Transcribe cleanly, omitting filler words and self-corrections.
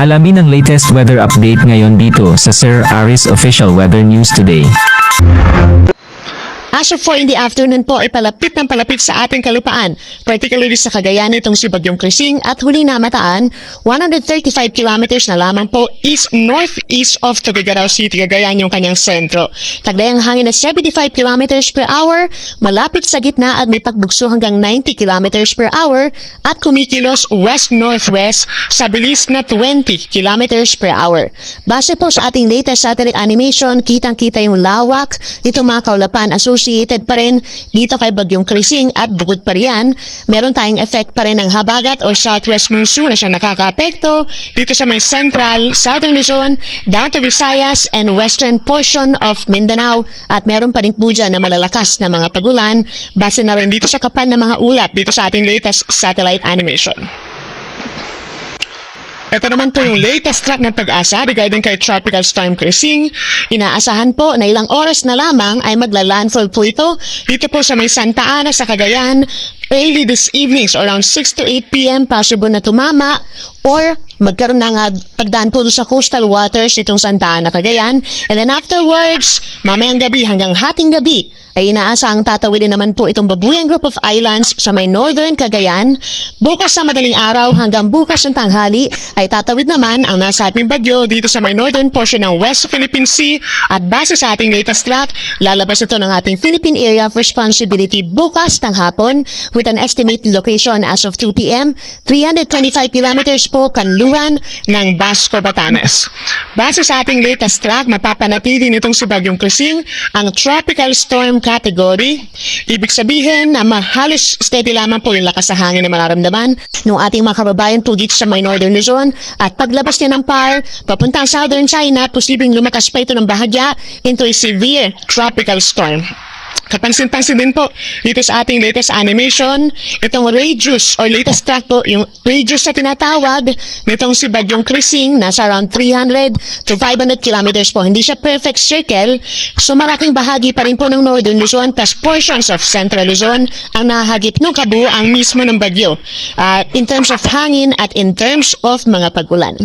Alamin ang latest weather update ngayon dito sa Sir Aris Official Weather News Today. As of 4 in the afternoon po ay palapit ng palapit sa ating kalupaan, particularly sa Cagayan itong si Bagyong Krising at huling namataan, 135 kilometers na lamang po east-northeast of Tuguegarao City, Cagayan yung kanyang sentro. Taglayang hangin na 75 kilometers per hour, malapit sa gitna at may pagbugso hanggang 90 kilometers per hour at kumikilos west-northwest sa bilis na 20 kilometers per hour. Base po sa ating latest satellite animation, kitang-kita yung lawak itong mga kaulapan associated pa rin dito kay Bagyong Krising at bukod pa riyan, meron tayong effect pa rin ng habagat o southwest monsoon na siya nakaka-apekto dito sa may central, southern Luzon, down to Visayas and western portion of Mindanao at meron pa rin po dyan na malalakas na mga pagulan base na rin dito sa kapan ng mga ulat dito sa ating latest satellite animation. Ito naman po yung latest track ng Pag-asa regarding kay Tropical Storm Krising. Inaasahan po na ilang oras na lamang ay magla-landfall po ito dito po sa may Santa Ana sa Cagayan. Early this evening, so around 6 to 8 p.m. possible na tumama or magkaroon ng pagdaan po sa coastal waters itong Santa Ana, Cagayan. And then afterwards, mamayang gabi hanggang hating gabi, ay inaasahang tatawidin naman po itong Babuyang Group of Islands sa may northern Cagayan. Bukas sa madaling araw hanggang bukas ng tanghali ay tatawid naman ang nasabing bagyo dito sa may northern portion ng West Philippine Sea at base sa ating latest track, lalabas ito ng ating Philippine Area of Responsibility bukas ng hapon with an estimated location as of 2 p.m. 325 kilometers po kanluran ng Basco, Batanes. Base sa ating latest track, mapapanatili nitong si Bagyong Krising ang tropical storm category. Ibig sabihin na halos steady lamang po yung lakas sa hangin na mararamdaman ng ating mga kababayan po dito sa may northern Luzon at paglabas niya ng PAR, papuntang southern China, posibleng lumakas pa ito ng bahagya into a severe tropical storm. Kapansin-pansin din po dito sa ating latest animation, itong radius or latest track po, yung radius na tinatawag nitong si Bagyong Krising, nasa around 300 to 500 kilometers po. Hindi siya perfect circle, so malaking bahagi pa rin po ng Northern Luzon plus portions of Central Luzon ang nahagip ng kabuuan mismo ng bagyo in terms of hangin at in terms of mga pagulan.